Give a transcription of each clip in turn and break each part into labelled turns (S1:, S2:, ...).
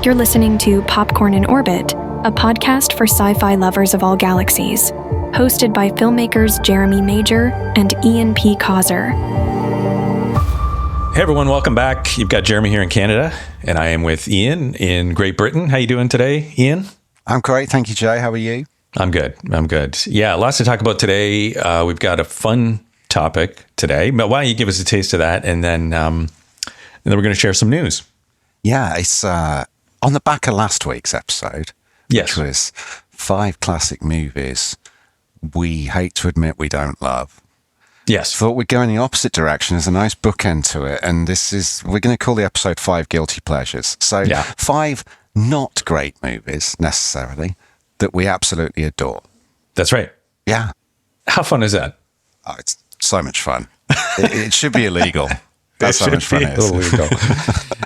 S1: You're listening to Popcorn in Orbit, a podcast for sci-fi lovers of all galaxies, hosted by filmmakers Jeremy Major and Ian P. Causer.
S2: Hey everyone, welcome back. You've got Jeremy here in Canada, and I am with Ian in Great Britain. How you doing today, Ian?
S3: I'm great, thank you, Jay. How are you?
S2: I'm good. Yeah, lots to talk about today. We've got a fun topic today, but why don't you give us a taste of that, and then we're going to share some news.
S3: Yeah, it's on the back of last week's episode,
S2: Yes.
S3: which was 5 classic movies we hate to admit we don't love.
S2: Yes.
S3: Thought we'd go in the opposite direction. There's a nice bookend to it, and we're going to call the episode 5 Guilty Pleasures. So
S2: Yeah.
S3: 5 not great movies, necessarily, that we absolutely adore.
S2: That's right.
S3: Yeah.
S2: How fun is that?
S3: Oh, it's so much fun. It should be illegal. That's how much fun it is.
S2: Illegal.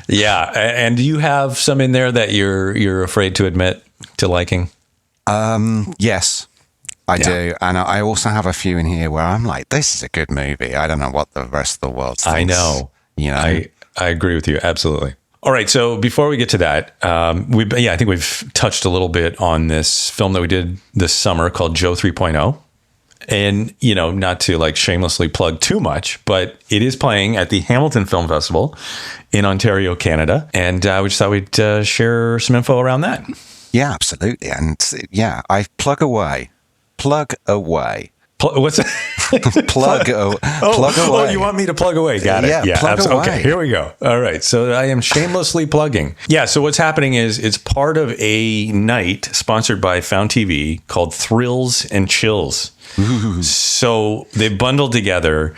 S2: Yeah, and do you have some in there that you're afraid to admit to liking?
S3: Yes, I do. And I also have a few in here where I'm like, this is a good movie. I don't know what the rest of the world thinks.
S2: I know.
S3: You know?
S2: I agree with you. Absolutely. All right. So before we get to that, I think we've touched a little bit on this film that we did this summer called Joe 3.0. And, not to like shamelessly plug too much, but it is playing at the Hamilton Film Festival in Ontario, Canada. And we just thought we'd share some info around that.
S3: Yeah, absolutely. And yeah, I plug away.
S2: What's that?
S3: Plug away.
S2: Oh, you want me to plug away? Got it.
S3: Yeah, plug away.
S2: Okay, here we go. All right. So I am shamelessly plugging. Yeah. So what's happening is it's part of a night sponsored by Found TV called Thrills and Chills. Ooh. So they bundled together,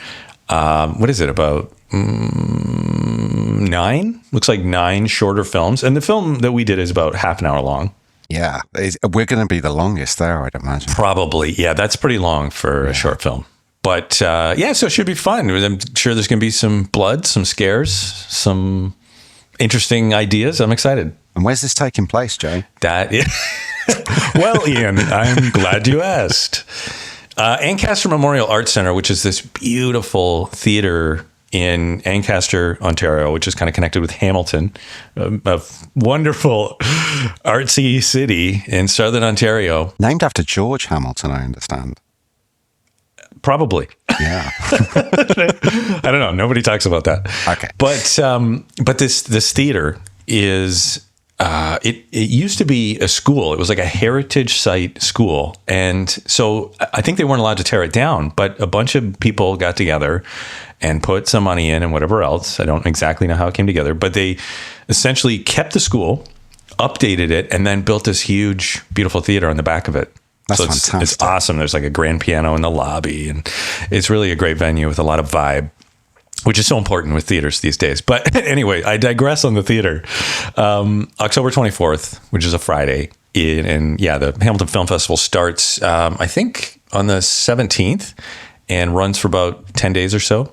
S2: what is it, about 9? Looks like 9 shorter films. And the film that we did is about half an hour long.
S3: Yeah, we're going to be the longest there, I'd imagine.
S2: Probably. Yeah, that's pretty long for a short film. But so it should be fun. I'm sure there's going to be some blood, some scares, some interesting ideas. I'm excited.
S3: And where's this taking place, Jay?
S2: That is... Well, Ian, I'm glad you asked. Ancaster Memorial Arts Centre, which is this beautiful theater in Ancaster, Ontario, which is kind of connected with Hamilton, a wonderful artsy city in southern Ontario.
S3: Named after George Hamilton, I understand.
S2: Probably.
S3: Yeah.
S2: I don't know. Nobody talks about that.
S3: Okay.
S2: But this theater is... It used to be a school. It was like a heritage site school. And so I think they weren't allowed to tear it down, but a bunch of people got together and put some money in and whatever else. I don't exactly know how it came together, but they essentially kept the school, updated it, and then built this huge, beautiful theater on the back of it.
S3: That's
S2: so
S3: fantastic.
S2: It's awesome. There's like a grand piano in the lobby, and it's really a great venue with a lot of vibe, which is so important with theaters these days. But anyway, I digress on the theater. October 24th, which is a Friday. The Hamilton Film Festival starts, I think, on the 17th and runs for about 10 days or so.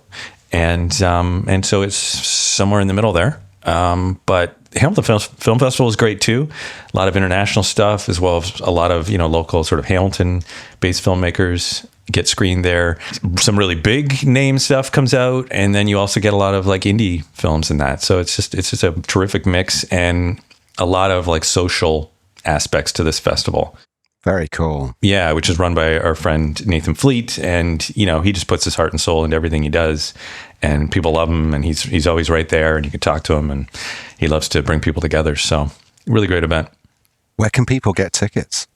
S2: And so it's somewhere in the middle there. But Hamilton Film Festival is great too. A lot of international stuff, as well as a lot of, local sort of Hamilton-based filmmakers get screened there. Some really big name stuff comes out, and then you also get a lot of like indie films in that. So it's just a terrific mix and a lot of like social aspects to this festival.
S3: Very cool.
S2: Yeah, which is run by our friend Nathan Fleet, and he just puts his heart and soul into everything he does, and people love him, and he's always right there, and you can talk to him, and he loves to bring people together. So really great event.
S3: Where can people get tickets?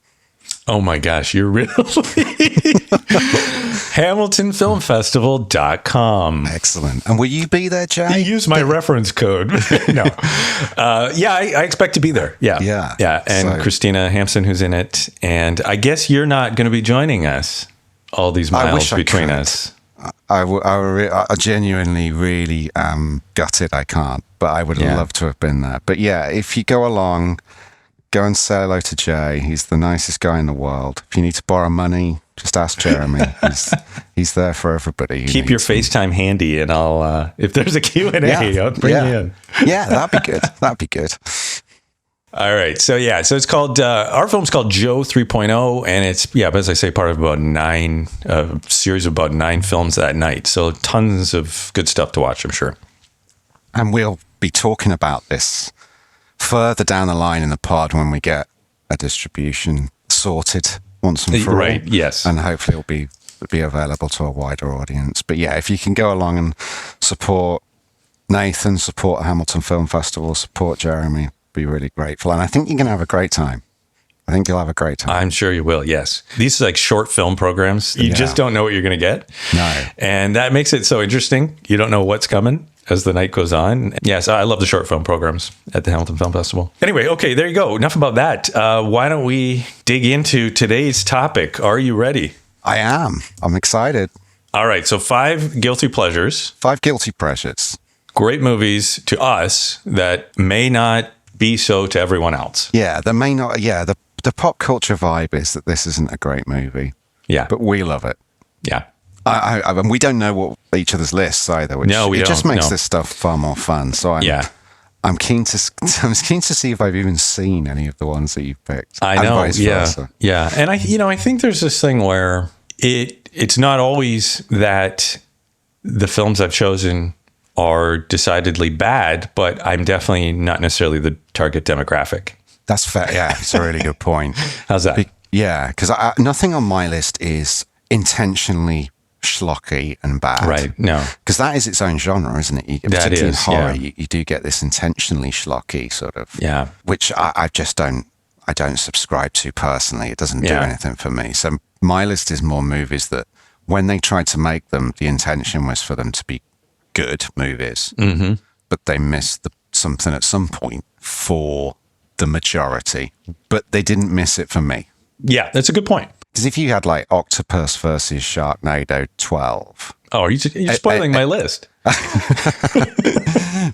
S2: Oh my gosh, you're really HamiltonFilmFestival.com.
S3: Excellent. And will you be there, Jay?
S2: You use my reference code. No. I expect to be there. Yeah.
S3: Yeah.
S2: And Christina Hampson, who's in it. And I guess you're not going to be joining us all these miles between us.
S3: I genuinely really gutted I can't, but I would love to have been there. But yeah, if you go along, go and say hello to Jay. He's the nicest guy in the world. If you need to borrow money, just ask Jeremy. He's there for everybody.
S2: Keep your FaceTime handy, and I'll if there's a Q&A, I'll bring you in.
S3: Yeah, that'd be good. That'd be good.
S2: All right. So it's called, our film's called Joe 3.0, and it's, but as I say, part of about 9, series of about 9 films that night. So tons of good stuff to watch, I'm sure.
S3: And we'll be talking about this further down the line in the pod when we get a distribution sorted once and for all.
S2: Right, yes.
S3: And hopefully it'll be available to a wider audience. But yeah, if you can go along and support Nathan, support Hamilton Film Festival, support Jeremy, be really grateful. And I think you're going to have a great time. I think you'll have a great time.
S2: I'm sure you will, yes. These are like short film programs. You just don't know what you're going to get.
S3: No.
S2: And that makes it so interesting. You don't know what's coming as the night goes on. Yes, I love the short film programs at the Hamilton Film Festival. Anyway, okay, there you go. Enough about that. Why don't we dig into today's topic? Are you ready?
S3: I am. I'm excited.
S2: All right, so 5 guilty pleasures.
S3: 5 guilty pleasures.
S2: Great movies to us that may not be so to everyone else.
S3: Yeah, there may not. Yeah, the pop culture vibe is that this isn't a great movie.
S2: Yeah.
S3: But we love it.
S2: Yeah.
S3: I mean, we don't know what each other's lists either, which
S2: No, we
S3: it just
S2: don't,
S3: makes
S2: no.
S3: this stuff far more fun. So I'm keen to see if I've even seen any of the ones that you've picked.
S2: I
S3: and
S2: know.
S3: vice
S2: Yeah.
S3: versa.
S2: Yeah. And I think there's this thing where it's not always that the films I've chosen are decidedly bad, but I'm definitely not necessarily the target demographic.
S3: That's fair. Yeah, it's a really good point.
S2: How's that?
S3: Yeah, because nothing on my list is intentionally schlocky and bad.
S2: Right. No.
S3: Because that is its own genre, isn't it? Particularly in
S2: is,
S3: horror,
S2: yeah.
S3: you do get this intentionally schlocky sort of.
S2: Yeah.
S3: Which I just don't subscribe to personally. It doesn't do
S2: Yeah.
S3: anything for me. So my list is more movies that when they tried to make them, the intention was for them to be good movies, but they missed something at some point for the majority, but they didn't miss it for me.
S2: Yeah, that's a good point.
S3: Because if you had like Octopus versus Sharknado 12,
S2: Oh, you're spoiling my list.
S3: but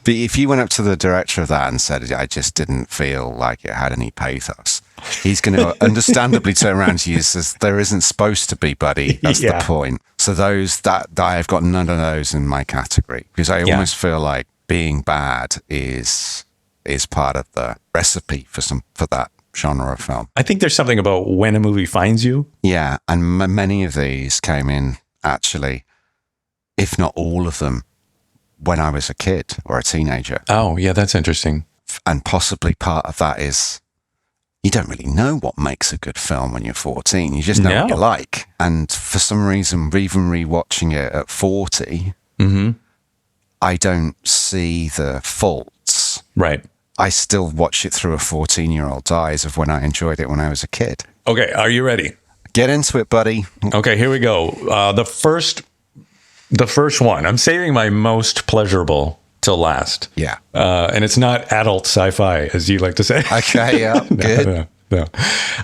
S3: if you went up to the director of that and said, I just didn't feel like it had any pathos, he's going to understandably turn around to you and says, there isn't supposed to be, buddy. That's
S2: Yeah.
S3: the point. So those that I've got none of those in my category because I almost feel like being bad is part of the recipe for that genre of film.
S2: I think there's something about when a movie finds you.
S3: Yeah, and many of these came in actually, if not all of them, when I was a kid or a teenager.
S2: Oh, yeah, that's interesting.
S3: And possibly part of that is you don't really know what makes a good film when you're 14. You just know what you like. And for some reason, even rewatching it at 40, I don't see the faults.
S2: Right.
S3: I still watch it through a 14-year-old's eyes of when I enjoyed it when I was a kid.
S2: Okay, are you ready?
S3: Get into it, buddy.
S2: Okay, here we go. The first one. I'm saving my most pleasurable till last.
S3: Yeah.
S2: And it's not adult sci-fi, as you like to say.
S3: Okay, yeah, good.
S2: No.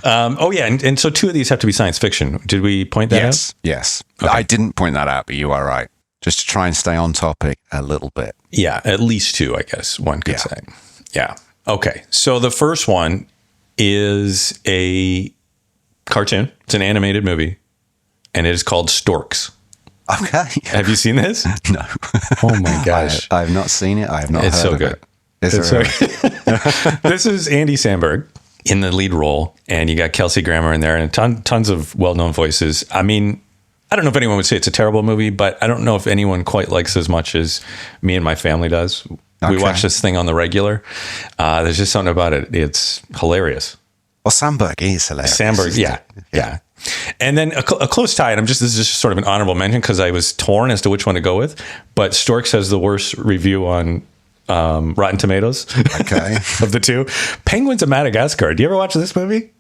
S2: Oh, yeah, and so 2 of these have to be science fiction. Did we point that out?
S3: Yes.
S2: Okay.
S3: I didn't point that out, but you are right. Just to try and stay on topic a little bit.
S2: Yeah, at least 2, I guess one could say. Yeah. Okay. So the first one is a cartoon. It's an animated movie, and it is called Storks.
S3: Okay.
S2: Have you seen this?
S3: No.
S2: Oh my gosh.
S3: I have not seen it. I have not
S2: It's
S3: heard
S2: so
S3: of
S2: good.
S3: it. Is
S2: It's
S3: it really?
S2: This is Andy Samberg in the lead role, and you got Kelsey Grammer in there, and tons of well-known voices. I mean, I don't know if anyone would say it's a terrible movie, but I don't know if anyone quite likes it as much as me and my family does. We
S3: Okay.
S2: watch this thing on the regular. There's just something about it. It's hilarious.
S3: Well, Sandberg is hilarious.
S2: Sandberg, yeah. And then a close tie, and this is just sort of an honorable mention because I was torn as to which one to go with. But Storks has the worst review on Rotten Tomatoes.
S3: Okay.
S2: Of the 2. Penguins of Madagascar. Do you ever watch this movie?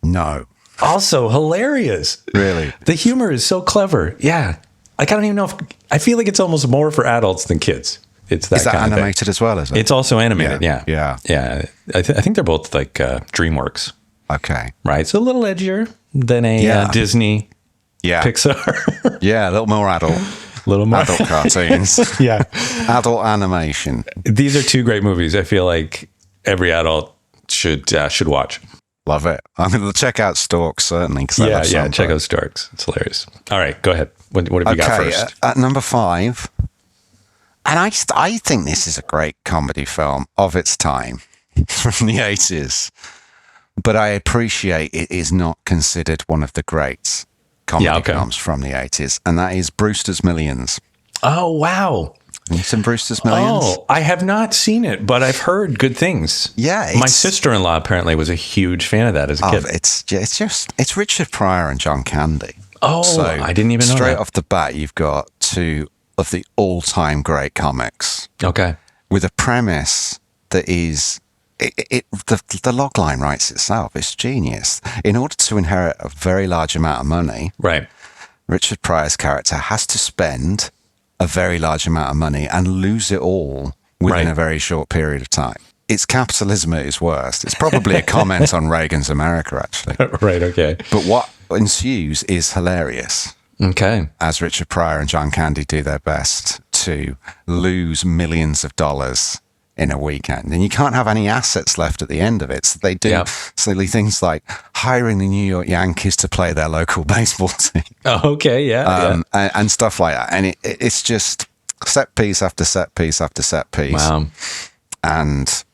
S3: No.
S2: Also hilarious.
S3: Really?
S2: The humor is so clever. Yeah. Like, I don't even know if I feel like it's almost more for adults than kids. It's that
S3: Is that
S2: kind
S3: animated as well, is it?
S2: It's also animated. Yeah.
S3: Yeah.
S2: I think they're both like DreamWorks,
S3: Okay.
S2: right? So a little edgier than a Disney,
S3: Yeah.
S2: Pixar.
S3: Yeah, a little more adult.
S2: A little more.
S3: Adult cartoons.
S2: Yeah.
S3: Adult animation.
S2: These are 2 great movies. I feel like every adult should watch.
S3: Love it. I'm going to check out Storks, certainly. Cause I love
S2: Yeah.
S3: Sandberg.
S2: Check out Storks. It's hilarious. All right, go ahead. What have you got first?
S3: At number 5, and I think this is a great comedy film of its time from the 80s, but I appreciate it is not considered one of the great comedy films from the 80s, and that is Brewster's Millions.
S2: Oh, wow.
S3: Have you seen Brewster's Millions?
S2: Oh, I have not seen it, but I've heard good things.
S3: Yeah,
S2: my sister-in-law apparently was a huge fan of that as a kid.
S3: It's Richard Pryor and John Candy.
S2: Oh, so I didn't even know that.
S3: Straight off the bat, you've got two of the all-time great comics.
S2: Okay.
S3: With a premise that is... The log line writes itself. It's genius. In order to inherit a very large amount of money,
S2: right,
S3: Richard Pryor's character has to spend a very large amount of money and lose it all within a very short period of time. It's capitalism at its worst. It's probably a comment on Reagan's America, actually.
S2: Right, okay.
S3: But what ensues is hilarious.
S2: Okay.
S3: As Richard Pryor and John Candy do their best to lose millions of dollars in a weekend, and you can't have any assets left at the end of it. So they do silly things like hiring the New York Yankees to play their local baseball team.
S2: Oh, okay,
S3: and stuff like that. And it's just set piece after set piece after set piece.
S2: Wow.
S3: And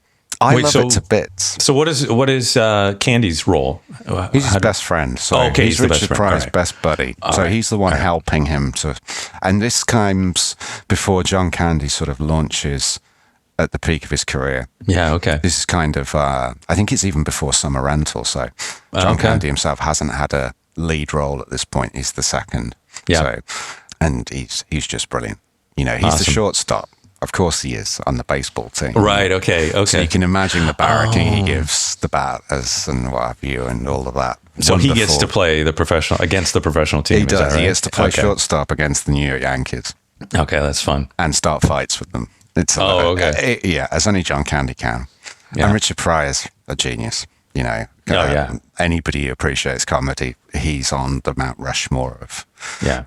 S3: I love it to bits.
S2: So what is Candy's role?
S3: He's his best friend. So he's Richard Pryor's best buddy. He's the one helping him to. And this comes before John Candy sort of launches at the peak of his career.
S2: Yeah, okay.
S3: This is kind of, I think it's even before Summer Rental. So John Candy himself hasn't had a lead role at this point. He's the second.
S2: Yeah.
S3: So, and he's just brilliant. You know, he's the shortstop. Of course he is on the baseball team.
S2: Right, okay. So
S3: you can imagine the barracking he gives the batters and what have you and all of that.
S2: So
S3: Wonderful.
S2: he gets to play against the professional team.
S3: He does.
S2: Right?
S3: He gets to play shortstop against the New York Yankees.
S2: Okay, that's fun.
S3: And start fights with them. It's as only John Candy can. Yeah. And Richard Pryor's a genius. You know, anybody who appreciates comedy, he's on the Mount Rushmore of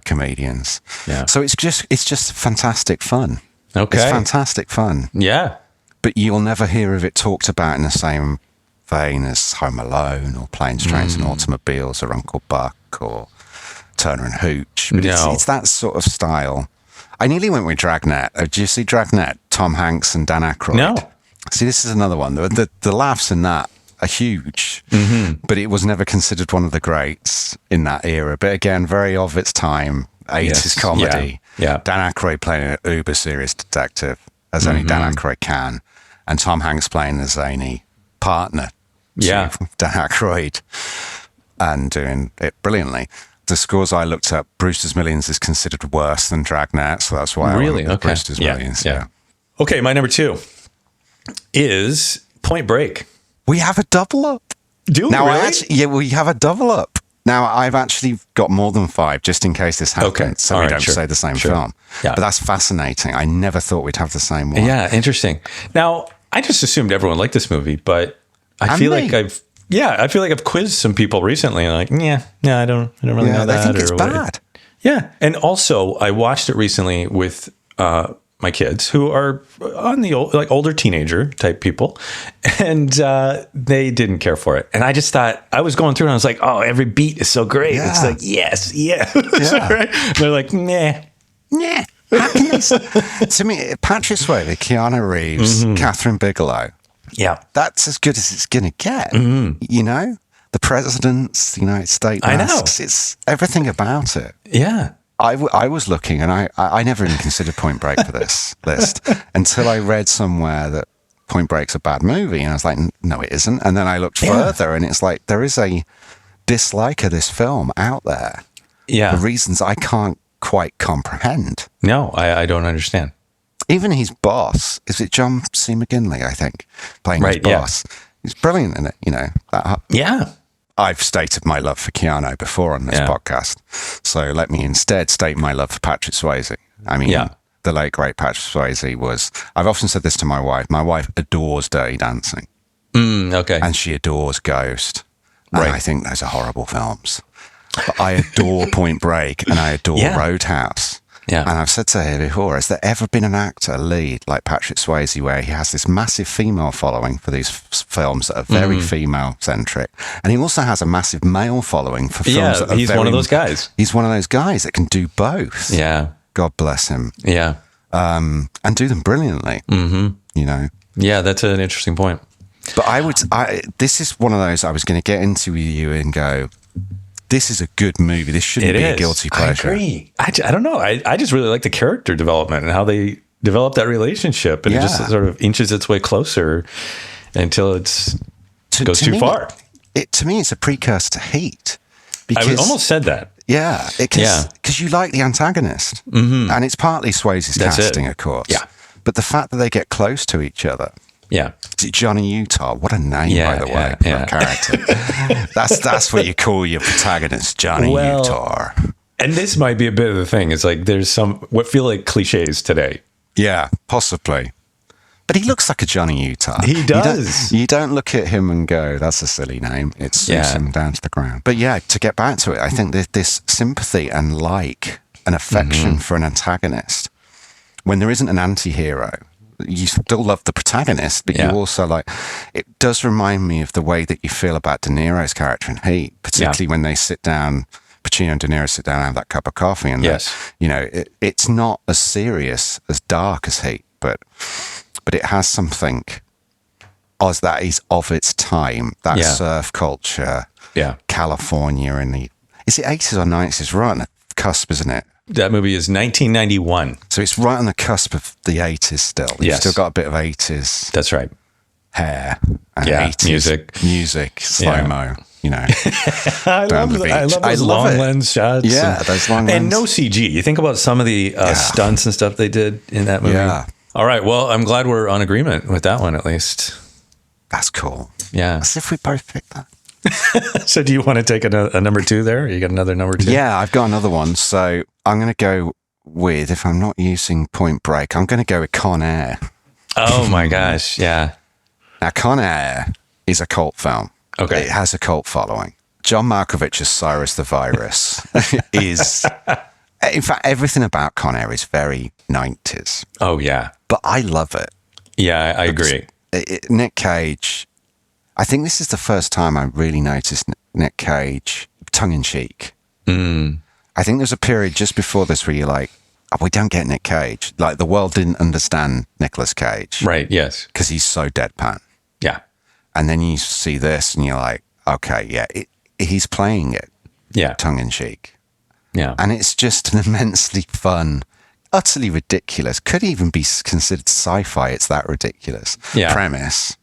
S3: comedians. Yeah. So it's just fantastic fun.
S2: Okay.
S3: It's fantastic fun.
S2: Yeah.
S3: But you'll never hear of it talked about in the same vein as Home Alone or Planes, Trains and Automobiles or Uncle Buck or Turner and Hooch. But it's that sort of style. I nearly went with Dragnet. Did you see Dragnet? Tom Hanks and Dan Aykroyd.
S2: No.
S3: See, this is another one. The laughs in that are huge, but it was never considered one of the greats in that era. But again, very of its time, 80s comedy.
S2: Yeah.
S3: Dan Aykroyd playing an uber serious detective, as only Dan Aykroyd can, and Tom Hanks playing a zany partner to Dan Aykroyd and doing it brilliantly. The scores I looked up, Brewster's Millions is considered worse than Dragnet, so that's why I went with Brewster's Millions. Yeah.
S2: Okay, my number 2 is Point Break.
S3: We have a double up.
S2: Do we really?
S3: We have a double up. Now, I've actually got more than 5, just in case this happens, so we don't say the same film. Yeah. But that's fascinating. I never thought we'd have the same one.
S2: Yeah, interesting. Now, I just assumed everyone liked this movie, but I feel like I've quizzed some people recently, and like, I don't really know that.
S3: I think it's bad.
S2: Yeah, and also I watched it recently with my kids, who are on the older teenager type people, and they didn't care for it. And I just thought, I was going through and I was like, oh, every beat is so great. Yeah. It's like, yes. Right? And they're like, nah.
S3: How can they to me, Patrick Swayze, Keanu Reeves, Catherine Bigelow. Yeah. That's as good as it's going to get. You know? The presidents, the United States masks. It's everything about it.
S2: Yeah.
S3: I was looking, and I never even considered Point Break for this list until I read somewhere that Point Break's a bad movie, and I was like, no, it isn't. And then I looked further, and it's like there is a dislike of this film out there. Yeah, for reasons I can't quite comprehend.
S2: No, I don't understand.
S3: Even his boss, is it John C. McGinley? I think playing his boss. He's brilliant in it. You know. I've stated my love for Keanu before on this podcast, so let me instead state my love for Patrick Swayze. I mean, the late, great Patrick Swayze was... I've often said this to my wife. My wife adores Dirty Dancing.
S2: Okay.
S3: And she adores Ghost. And I think those are horrible films. But I adore Point Break and I adore Roadhouse. Yeah. And I've said to her before, has there ever been an actor lead like Patrick Swayze where he has this massive female following for these films that are very female-centric, and he also has a massive male following for films that are
S2: he's one of those guys.
S3: He's one of those guys that can do both. Yeah. God bless him.
S2: Yeah.
S3: And do them brilliantly. You know?
S2: Yeah, that's an interesting point.
S3: But this is one of those I was going to get into with you and go, this is a good movie. This shouldn't be a guilty pleasure.
S2: I agree. I don't know. I just really like the character development and how they develop that relationship, and it just sort of inches its way closer until it goes too far.
S3: To me, it's a precursor to Heat.
S2: I almost said that.
S3: Yeah, because you like the antagonist, and it's partly Swayze's casting, of course.
S2: Yeah,
S3: but the fact that they get close to each other.
S2: Yeah,
S3: Johnny Utah. What a name, by the way, for a character. That's what you call your protagonist, Johnny Utah.
S2: And this might be a bit of the thing. It's like there's some what feel like cliches today.
S3: Yeah, possibly. But he looks like a Johnny Utah.
S2: He does.
S3: You don't look at him and go, that's a silly name. It suits him down to the ground. But yeah, to get back to it, I think this sympathy and an affection for an antagonist, when there isn't an anti-hero, you still love the protagonist, but you also it does remind me of the way that you feel about De Niro's character in Heat, particularly when they sit down, Pacino and De Niro sit down and have that cup of coffee. And it's not as serious, as dark as Heat, but it has something as that is of its time, that surf culture, California is it 80s or 90s? It's right on the cusp, isn't it?
S2: That movie is 1991.
S3: So it's right on the cusp of the 80s still. You've still got a bit of 80s.
S2: That's right.
S3: Hair. And 80s music, slow-mo.
S2: I love those long lens shots.
S3: Yeah, those long lens.
S2: And no CG. You think about some of the stunts and stuff they did in that movie.
S3: Yeah.
S2: All right. Well, I'm glad we're on agreement with that one, at least.
S3: That's cool.
S2: Yeah.
S3: As if we both picked that.
S2: So do you want to take a number 2 there? You got another number 2?
S3: Yeah, I've got another one. So I'm going to go with, if I'm not using Point Break, I'm going to go with Con Air.
S2: Oh my gosh. Yeah.
S3: Now, Con Air is a cult film.
S2: Okay.
S3: It has a cult following. John Malkovich's Cyrus the Virus is... In fact, everything about Con Air is very 90s.
S2: Oh, yeah.
S3: But I love it.
S2: Yeah, I agree.
S3: Nick Cage, I think this is the first time I really noticed Nick Cage tongue-in-cheek. I think there's a period just before this where you're like, oh, we don't get Nick Cage. Like, the world didn't understand Nicolas Cage.
S2: Right, yes.
S3: Because he's so deadpan.
S2: Yeah.
S3: And then you see this and you're like, okay, yeah, he's playing it.
S2: Yeah.
S3: Tongue-in-cheek.
S2: Yeah.
S3: And it's just an immensely fun, utterly ridiculous, could even be considered sci-fi. It's that ridiculous premise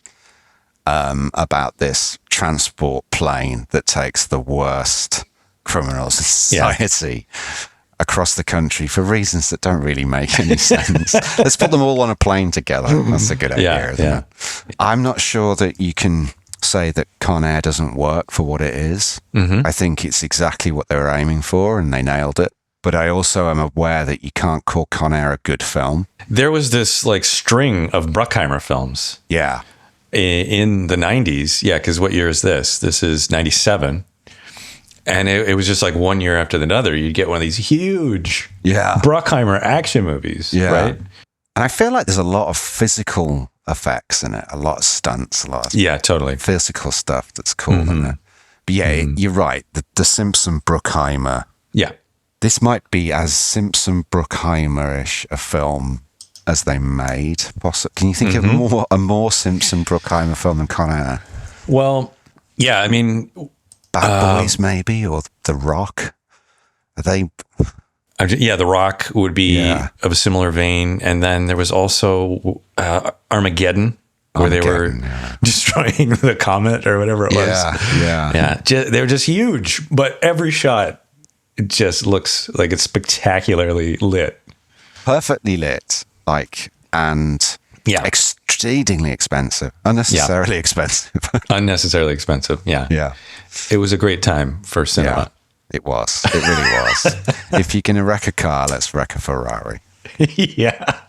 S3: about this transport plane that takes the worst criminals in society across the country for reasons that don't really make any sense. Let's put them all on a plane together. That's a good idea, isn't it? I'm not sure that you can say that Con Air doesn't work for what it is. I think it's exactly what they were aiming for and they nailed it. But I also am aware that you can't call Con Air a good film.
S2: There was this string of Bruckheimer films.
S3: Yeah.
S2: In the 90s. Yeah, because what year is this? This is 97. And it was just like one year after another, you'd get one of these huge Bruckheimer action movies, right?
S3: And I feel like there's a lot of physical effects in it, a lot of stunts, a lot of
S2: totally
S3: physical stuff that's cool in it. But you're right. The Simpson Bruckheimer. Yeah. This might be as Simpson Bruckheimer-ish a film as they made. Can you think of a more Simpson Bruckheimer film than Con Air?
S2: Well, yeah, I mean...
S3: Bad Boys, maybe, or The Rock. Are they...
S2: The Rock would be of a similar vein. And then there was also Armageddon, where they were destroying the comet or whatever it was. Yeah. They were just huge, but every shot just looks like it's spectacularly lit. Perfectly lit,
S3: and exceedingly expensive. Unnecessarily expensive.
S2: Unnecessarily expensive, yeah. It was a great time for cinema.
S3: Yeah. It was. It really was. If you're going to wreck a car, let's wreck a Ferrari.
S2: Yeah.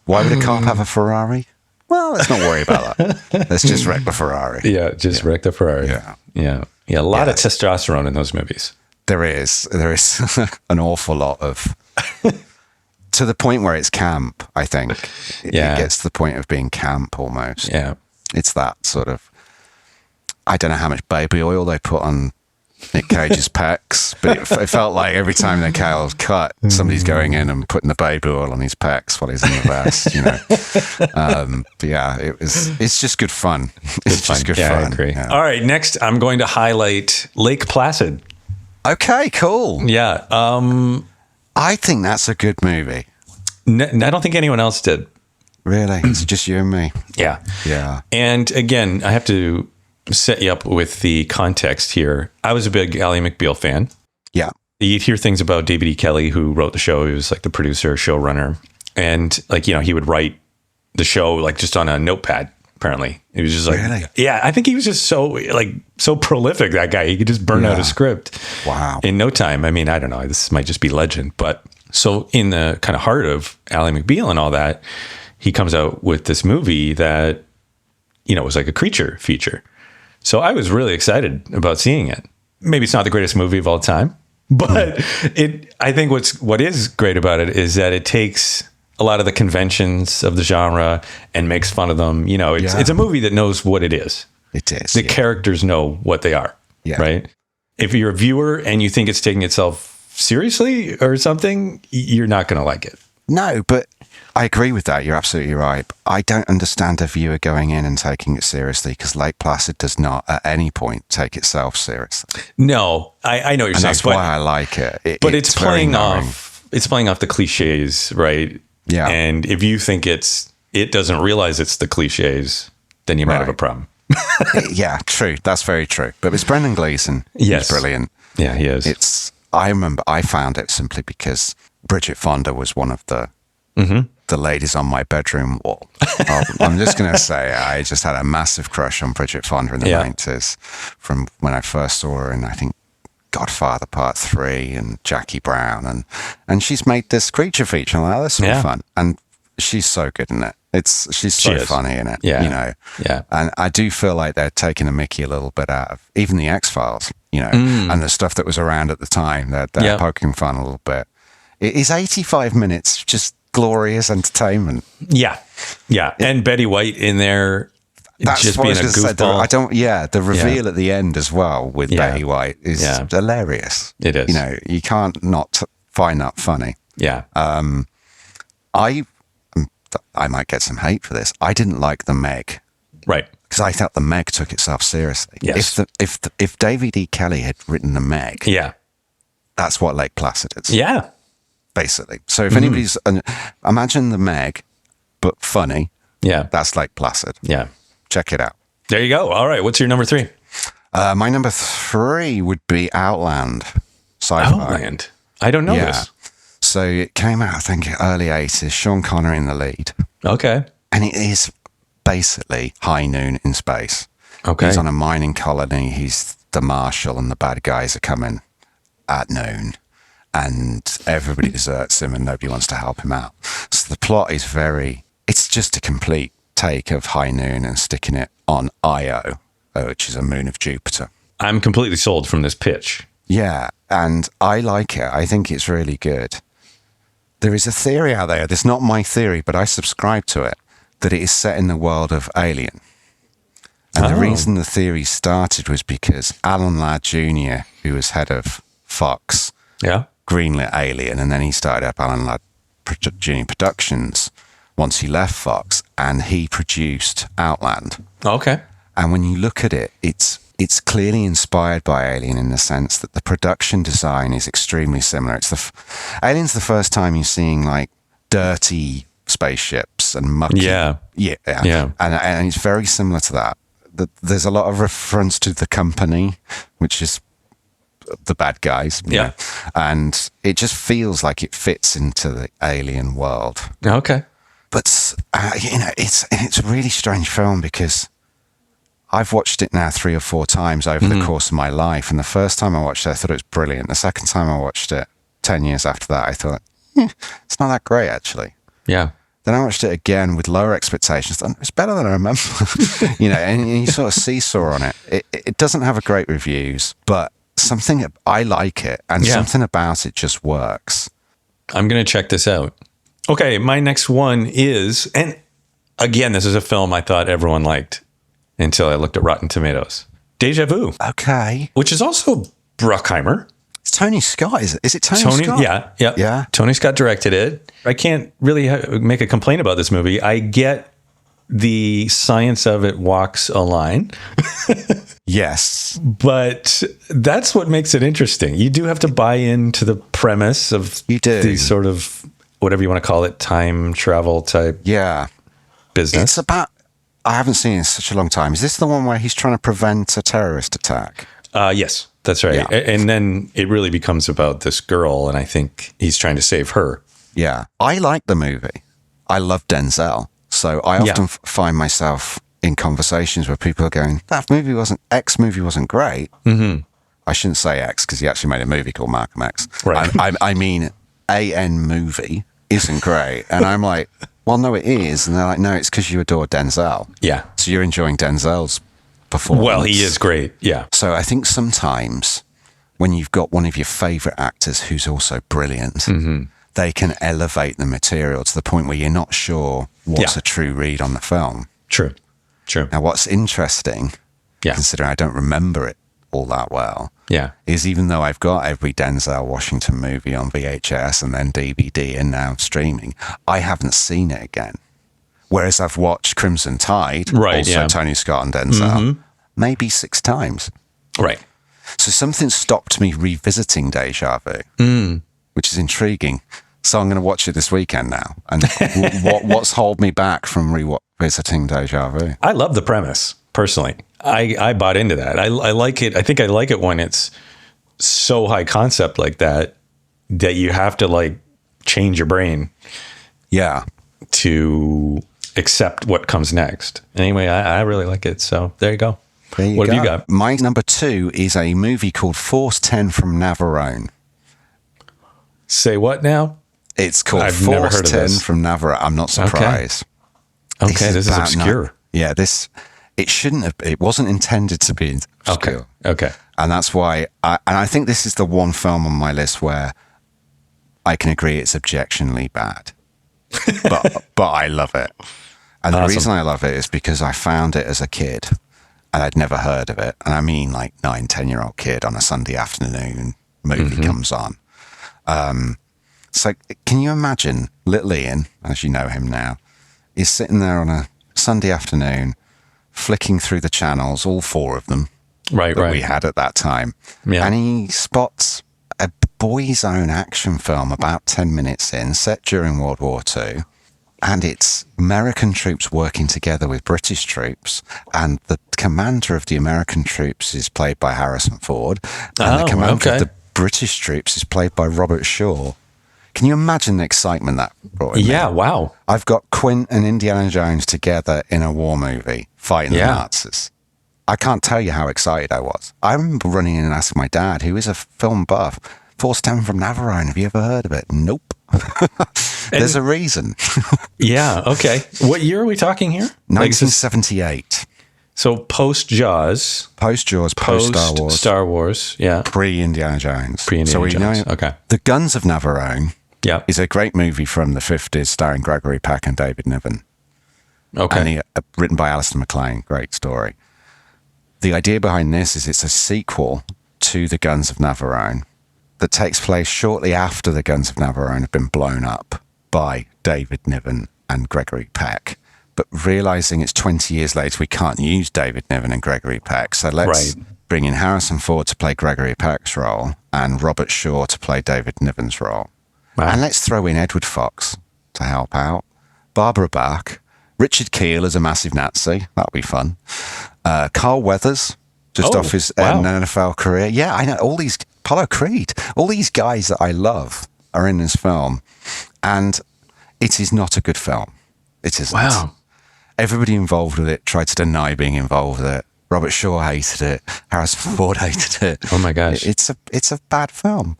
S3: Why would a cop have a Ferrari? Well, let's not worry about that. Let's just wreck the Ferrari.
S2: Yeah, wreck the Ferrari. Yeah. A lot of testosterone in those movies.
S3: There is an awful lot of... to the point where it's camp, I think. It gets to the point of being camp almost.
S2: Yeah.
S3: It's that sort of... I don't know how much baby oil they put on Nick Cage's pecs, but it felt like every time the cow was cut, somebody's going in and putting the baby oil on his pecs while he's in the vest, But it's just good fun. It's just good fun.
S2: I agree. Yeah. All right, next I'm going to highlight Lake Placid.
S3: Okay, cool.
S2: Yeah.
S3: I think that's a good movie.
S2: I don't think anyone else did.
S3: Really? It's just you and me.
S2: Yeah.
S3: Yeah.
S2: And again, I have to set you up with the context here. I was a big Ally McBeal fan.
S3: Yeah.
S2: You'd hear things about David E. Kelly, who wrote the show. He was like the producer, showrunner. And like, you know, he would write the show like just on a notepad, apparently. He was just like,
S3: Really?
S2: yeah, I think he was just so prolific, that guy. He could just burn out a script in no time. I mean, I don't know. This might just be legend. But so in the kind of heart of Ally McBeal and all that, he comes out with this movie that, you know, was like a creature feature. So I was really excited about seeing it. Maybe it's not the greatest movie of all time, but I think what is great about it is that it takes a lot of the conventions of the genre and makes fun of them. You know, it's a movie that knows what it is.
S3: It is.
S2: The characters know what they are. Yeah. Right. If you're a viewer and you think it's taking itself seriously or something, you're not going to like it.
S3: No, but I agree with that. You're absolutely right. I don't understand a viewer going in and taking it seriously, because Lake Placid does not at any point take itself seriously.
S2: No, I know what you're saying.
S3: That's why I like it.
S2: But it's playing off the cliches, right?
S3: Yeah.
S2: And if you think it doesn't realize it's the cliches, then you might have a problem.
S3: Yeah, true. That's very true. But it's Brendan Gleeson.
S2: Yes.
S3: He's brilliant.
S2: Yeah, he is.
S3: I remember I found it simply because Bridget Fonda was one of the ladies on my bedroom wall. I'm just going to say I just had a massive crush on Bridget Fonda in the 90s from when I first saw her in, I think, Godfather Part 3 and Jackie Brown. And she's made this creature feature. I'm like, this will be fun. And she's so good in it. She's so funny in it, you know.
S2: Yeah.
S3: And I do feel like they're taking a mickey a little bit out of even the X-Files, you know, and the stuff that was around at the time. They're poking fun a little bit. It is 85 minutes, just glorious entertainment.
S2: Yeah. Yeah. And Betty White in there,
S3: that's
S2: just
S3: what
S2: being
S3: I
S2: a
S3: was going
S2: goofball.
S3: to say. The reveal at the end as well with Betty White is hilarious.
S2: It is.
S3: You know, you can't not find that funny.
S2: Yeah.
S3: I might get some hate for this. I didn't like The Meg.
S2: Right.
S3: Because I thought The Meg took itself seriously.
S2: Yes.
S3: If David E. Kelly had written The Meg, that's what Lake Placid is.
S2: Yeah.
S3: Basically. So if anybody's... imagine The Meg, but funny.
S2: Yeah.
S3: That's Lake Placid.
S2: Yeah.
S3: Check it out.
S2: There you go. All right. What's your number 3?
S3: My number 3 would be Outland. Sci-fi.
S2: Outland? I don't know this.
S3: So it came out, I think, early 80s. Sean Connery in the lead.
S2: Okay.
S3: And it is basically High Noon in space.
S2: Okay.
S3: He's on a mining colony. He's the marshal, and the bad guys are coming at noon. And everybody deserts him, and nobody wants to help him out. So the plot is it's just a complete take of High Noon and sticking it on Io, which is a moon of Jupiter.
S2: I'm completely sold from this pitch.
S3: Yeah, and I like it. I think it's really good. There is a theory out there, it's not my theory, but I subscribe to it, that it is set in the world of Alien. And the reason the theory started was because Alan Ladd Jr., who was head of Fox, greenlit Alien, and then he started up Alan Ladd Jr. Productions once he left Fox, and he produced Outland.
S2: Okay.
S3: And when you look at it, it's clearly inspired by Alien in the sense that the production design is extremely similar. Alien's the first time you're seeing like dirty spaceships and mucky. Yeah. And it's very similar to that. There's a lot of reference to The Company, which is the bad guys.
S2: Yeah.
S3: And it just feels like it fits into the Alien world.
S2: Okay.
S3: But, it's a really strange film because I've watched it now 3 or 4 times over the course of my life. And the first time I watched it, I thought it was brilliant. The second time I watched it, 10 years after that, I thought, it's not that great, actually.
S2: Yeah.
S3: Then I watched it again with lower expectations. It's better than I remember. And you sort of seesaw on it. It doesn't have a great reviews, but I like it. And something about it just works.
S2: I'm going to check this out. Okay, my next one is, and again, this is a film I thought everyone liked until I looked at Rotten Tomatoes. Deja Vu.
S3: Okay.
S2: Which is also Bruckheimer.
S3: It's Tony Scott, is it? Is it Tony Scott?
S2: Yeah. Tony Scott directed it. I can't really make a complaint about this movie. I get the science of it walks a line.
S3: Yes.
S2: But that's what makes it interesting. You do have to buy into the premise of these sort of whatever you want to call it, time travel type business.
S3: It's about, I haven't seen it in such a long time. Is this the one where he's trying to prevent a terrorist attack?
S2: Yes, that's right.
S3: Yeah.
S2: And then it really becomes about this girl, and I think he's trying to save her.
S3: Yeah. I like the movie. I love Denzel. So I often find myself in conversations where people are going, X movie wasn't great. Mm-hmm. I shouldn't say X because he actually made a movie called Malcolm X.
S2: Right.
S3: I mean, AN movie isn't great. And I'm like, well, no, it is. And they're like, no, it's because you adore Denzel.
S2: Yeah.
S3: So you're enjoying Denzel's performance.
S2: Well, he is great. Yeah.
S3: So I think sometimes when you've got one of your favorite actors who's also brilliant, they can elevate the material to the point where you're not sure what's a true read on the film.
S2: True.
S3: Now, what's interesting, considering I don't remember it all that well, is even though I've got every Denzel Washington movie on VHS and then DVD and now streaming, I haven't seen it again. Whereas I've watched Crimson Tide, Tony Scott and Denzel, maybe 6 times.
S2: Right.
S3: So something stopped me revisiting Deja Vu, which is intriguing. So I'm going to watch it this weekend now. And what's hold me back from revisiting Deja Vu?
S2: I love the premise, personally. I bought into that. I like it. I think I like it when it's so high concept like that you have to like change your brain.
S3: Yeah.
S2: To accept what comes next. Anyway, I really like it. So there you go. What have you got?
S3: My number 2 is a movie called Force 10 from Navarone.
S2: Say what now?
S3: It's called
S2: I've
S3: Force
S2: never heard
S3: 10
S2: of this.
S3: from Navarone. I'm not surprised.
S2: Okay, this is obscure.
S3: It wasn't intended to be obscure.
S2: Okay.
S3: And that's why, I think this is the one film on my list where I can agree it's objectionably bad. but I love it. And the reason I love it is because I found it as a kid and I'd never heard of it. And I mean like 9, 10-year-old kid on a Sunday afternoon, movie comes on. So can you imagine little Ian, as you know him now, is sitting there on a Sunday afternoon, flicking through the channels, all 4 of them that we had at that time. Yeah. And he spots a boy's own action film about 10 minutes in, set during World War II. And it's American troops working together with British troops. And the commander of the American troops is played by Harrison Ford. And the commander of the British troops is played by Robert Shaw. Can you imagine the excitement that brought in?
S2: Yeah, wow.
S3: I've got Quint and Indiana Jones together in a war movie fighting the Nazis. I can't tell you how excited I was. I remember running in and asking my dad, who is a film buff, Force 10 from Navarone, have you ever heard of it? Nope. There's a reason.
S2: Yeah, okay. What year are we talking here?
S3: 1978.
S2: So post Jaws.
S3: Post Jaws, post Star Wars.
S2: Star Wars, yeah.
S3: Pre-Indiana Jones.
S2: Pre-Indiana Jones, okay.
S3: The Guns of Navarone is a great movie from the 50s starring Gregory Peck and David Niven.
S2: Okay.
S3: And written by Alistair MacLean. Great story. The idea behind this is it's a sequel to The Guns of Navarone that takes place shortly after The Guns of Navarone have been blown up by David Niven and Gregory Peck. But realizing it's 20 years later, we can't use David Niven and Gregory Peck. So let's bring in Harrison Ford to play Gregory Peck's role and Robert Shaw to play David Niven's role. Wow. And let's throw in Edward Fox to help out, Barbara Bach, Richard Keel as a massive Nazi. That'll be fun. Carl Weathers, just off his NFL career. Yeah, I know. All these, Apollo Creed, all these guys that I love are in this film. And it is not a good film. It isn't.
S2: Wow.
S3: Everybody involved with it tried to deny being involved with it. Robert Shaw hated it. Harrison Ford hated it.
S2: Oh my gosh.
S3: It's a bad film.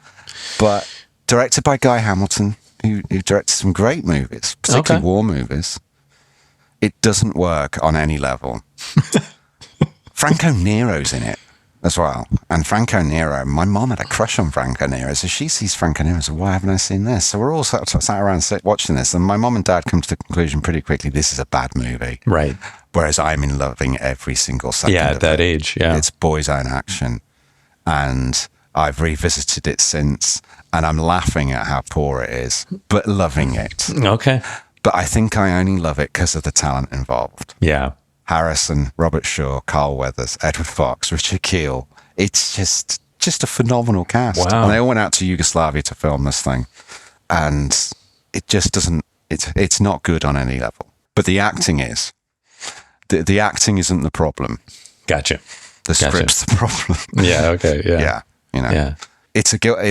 S3: But directed by Guy Hamilton, who directed some great movies, particularly war movies. It doesn't work on any level. Franco Nero's in it as well. And Franco Nero, my mom had a crush on Franco Nero. So she sees Franco Nero and says, why haven't I seen this? So we're all sat around watching this. And my mom and dad come to the conclusion pretty quickly, this is a bad movie.
S2: Right.
S3: Whereas I'm in loving every single second of it.
S2: Yeah, at that age, yeah.
S3: It's boys' own action. And I've revisited it since. And I'm laughing at how poor it is, but loving it.
S2: Okay.
S3: But I think I only love it because of the talent involved.
S2: Yeah.
S3: Harrison, Robert Shaw, Carl Weathers, Edward Fox, Richard Keel. It's just a phenomenal cast.
S2: Wow.
S3: And they all went out to Yugoslavia to film this thing. And it just doesn't. It's not good on any level. But the acting is. The acting isn't the problem.
S2: Gotcha.
S3: The script's the problem.
S2: Yeah. Okay. Yeah.
S3: Yeah. You know.
S2: Yeah.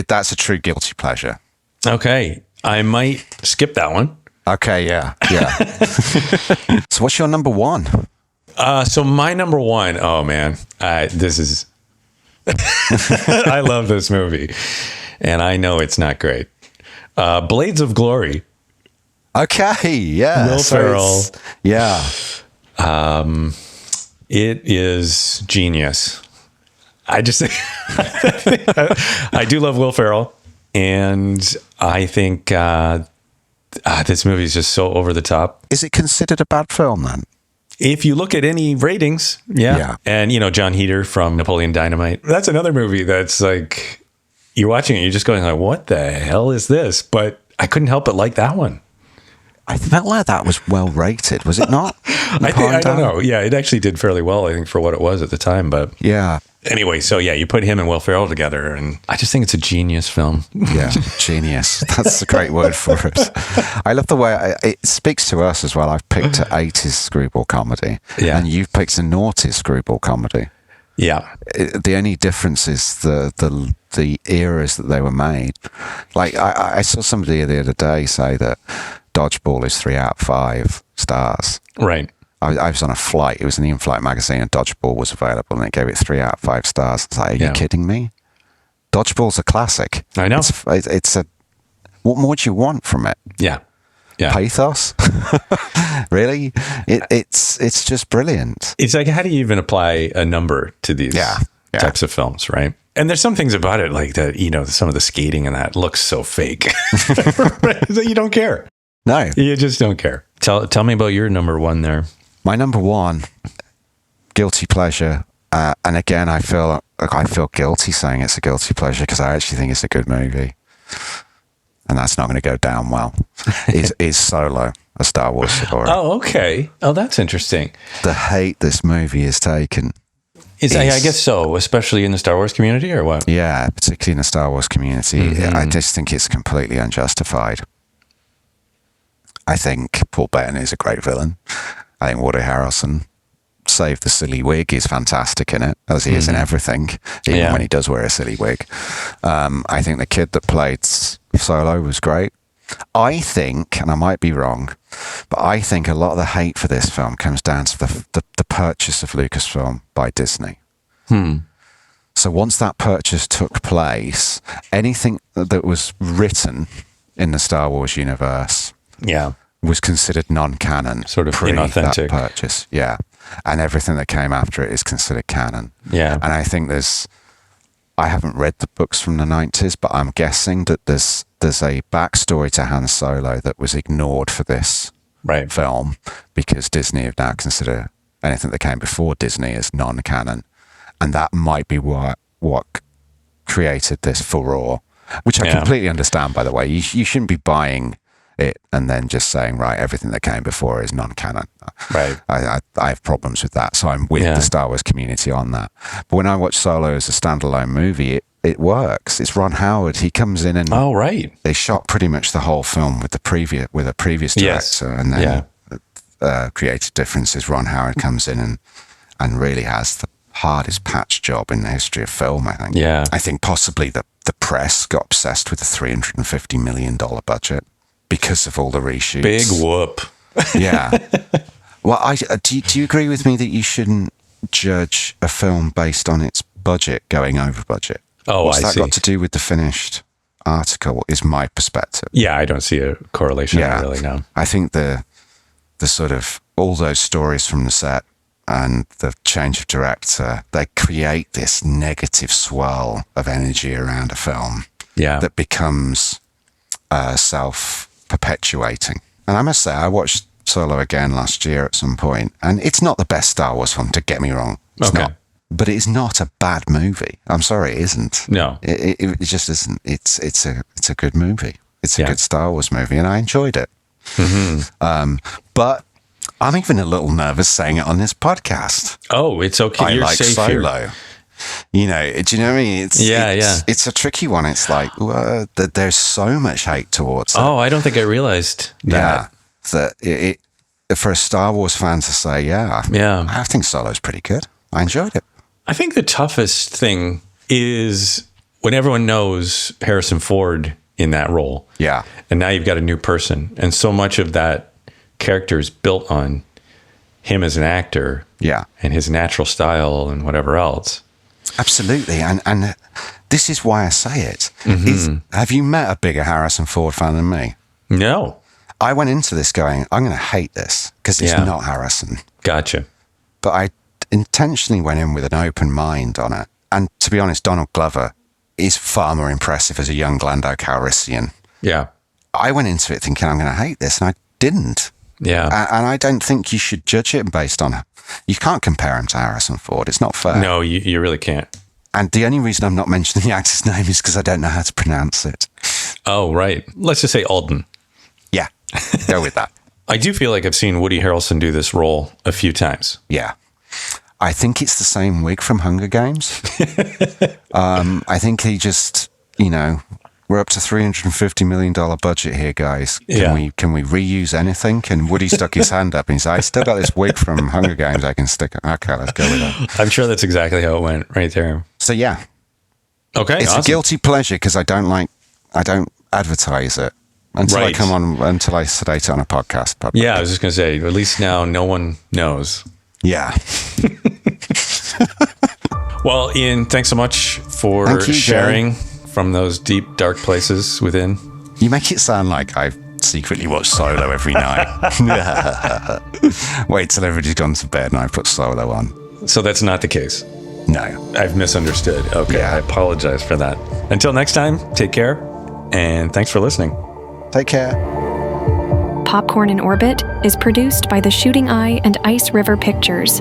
S3: That's a true guilty pleasure.
S2: Okay. I might skip that one.
S3: Okay. Yeah. Yeah. So what's your number one?
S2: So my number one, oh man, this is, I love this movie and I know it's not great. Blades of Glory.
S3: Okay. Yeah.
S2: Will Ferrell.
S3: Yeah.
S2: It is genius. I just think, I do love Will Ferrell, and I think this movie is just so over the top.
S3: Is it considered a bad film then?
S2: If you look at any ratings, yeah. And, John Heder from Napoleon Dynamite, that's another movie that's like, you're watching it, you're just going like, what the hell is this? But I couldn't help but like that one.
S3: I felt like that was well rated, was it not?
S2: I don't know. Yeah, it actually did fairly well, I think, for what it was at the time. But
S3: yeah.
S2: Anyway, so yeah, you put him and Will Ferrell together, and I just think it's a genius film.
S3: Yeah, genius. That's a great word for it. I love the way it speaks to us as well. I've picked an 80s screwball comedy, and you've picked a noughties screwball comedy.
S2: Yeah.
S3: The only difference is the eras that they were made. Like I saw somebody the other day say that Dodgeball is 3 out of 5 stars.
S2: Right.
S3: I was on a flight. It was an in-flight magazine, and Dodgeball was available, and it gave it 3 out of 5 stars. It's like, are you kidding me? Dodgeball's a classic.
S2: I know.
S3: It's a. What more do you want from it?
S2: Yeah. Yeah.
S3: Pathos. Really? It's just brilliant.
S2: It's like, how do you even apply a number to these types of films, right? And there's some things about it, like that, some of the skating and that looks so fake that you don't care.
S3: No,
S2: you just don't care. Tell me about your number one there.
S3: My number one, guilty pleasure, and again, I feel guilty saying it's a guilty pleasure because I actually think it's a good movie, and that's not going to go down well. is Solo, a Star Wars story?
S2: Oh, okay. Oh, that's interesting.
S3: The hate this movie has taken.
S2: I guess so, especially in the Star Wars community, or what?
S3: Yeah, particularly in the Star Wars community.
S2: Mm-hmm.
S3: I just think it's completely unjustified. I think Paul Bettany is a great villain. I think Woody Harrelson, save the silly wig, is fantastic in it, as he is in everything, even when he does wear a silly wig. I think the kid that played Solo was great. I think, and I might be wrong, but I think a lot of the hate for this film comes down to the purchase of Lucasfilm by Disney. So once that purchase took place, anything that was written in the Star Wars universe was considered non-canon.
S2: Sort of inauthentic.
S3: That purchase, and everything that came after it is considered canon. And I think I haven't read the books from the 90s, but I'm guessing that there's a backstory to Han Solo that was ignored for this film because Disney have now considered anything that came before Disney as non-canon, and that might be what created this furore, which I completely understand. By the way, you shouldn't be buying it and then just saying, right, everything that came before is non-canon.
S2: Right.
S3: I have problems with that, so I'm with the Star Wars community on that. But when I watch Solo as a standalone movie, it works. It's Ron Howard. He comes in and they shot pretty much the whole film with a previous director, and then creative differences. Ron Howard comes in and really has the hardest patch job in the history of film, I think. I think possibly the press got obsessed with the $350 million budget because of all the reshoots.
S2: Big whoop.
S3: Well, do you agree with me that you shouldn't judge a film based on its budget going over budget? What's that got to do with the finished article, is my perspective.
S2: I don't see a correlation really, no.
S3: I think the sort of all those stories from the set and the change of director, they create this negative swirl of energy around a film that becomes self-perpetuating. And I must say, I watched Solo again last year at some point, and it's not the best Star Wars film, to get me wrong. It's not. But it is not a bad movie. I'm sorry, it isn't.
S2: No.
S3: It just isn't. It's a good movie. It's a good Star Wars movie, and I enjoyed it. But I'm even a little nervous saying it on this podcast.
S2: Oh, it's okay.
S3: You're like safe Solo. Here. You know, do you know what I mean?
S2: Yeah.
S3: It's a tricky one. It's like that. There's so much hate towards it.
S2: Oh, I don't think I realized that.
S3: Yeah, that for a Star Wars fan to say, yeah, I think Solo's pretty good. I enjoyed it.
S2: I think the toughest thing is when everyone knows Harrison Ford in that role.
S3: Yeah.
S2: And now you've got a new person. And so much of that character is built on him as an actor.
S3: Yeah.
S2: And his natural style and whatever else.
S3: Absolutely. And this is why I say it. Have you met a bigger Harrison Ford fan than me?
S2: No.
S3: I went into this going, I'm going to hate this because it's not Harrison.
S2: Gotcha.
S3: But I intentionally went in with an open mind on it. And to be honest, Donald Glover is far more impressive as a young Lando Calrissian.
S2: Yeah.
S3: I went into it thinking I'm going to hate this, and I didn't.
S2: Yeah.
S3: And I don't think you should judge it based on... You can't compare him to Harrison Ford. It's not fair.
S2: No, you really can't.
S3: And the only reason I'm not mentioning the actor's name is because I don't know how to pronounce it.
S2: Oh, right. Let's just say Alden.
S3: Yeah, go with that.
S2: I do feel like I've seen Woody Harrelson do this role a few times.
S3: Yeah. I think it's the same wig from Hunger Games. I think he just, you know, we're up to $350 million budget here, guys. Can we reuse anything? Can Woody stuck his hand up and he's like, I still got this wig from Hunger Games I can stick. Okay, let's go with that.
S2: I'm sure that's exactly how it went right there.
S3: So yeah.
S2: Okay.
S3: It's a guilty pleasure because I don't advertise it until I sedate it on a podcast. Probably.
S2: Yeah, I was just going to say, at least now no one knows.
S3: Yeah.
S2: Well, Ian, thanks so much for sharing from those deep, dark places within.
S3: You make it sound like I secretly watch Solo every night. Wait till everybody's gone to bed and I put Solo on.
S2: So that's not the case?
S3: No.
S2: I've misunderstood. Okay, I apologize for that. Until next time, take care, and thanks for listening.
S3: Take care.
S1: Popcorn in Orbit is produced by The Shooting Eye and Ice River Pictures,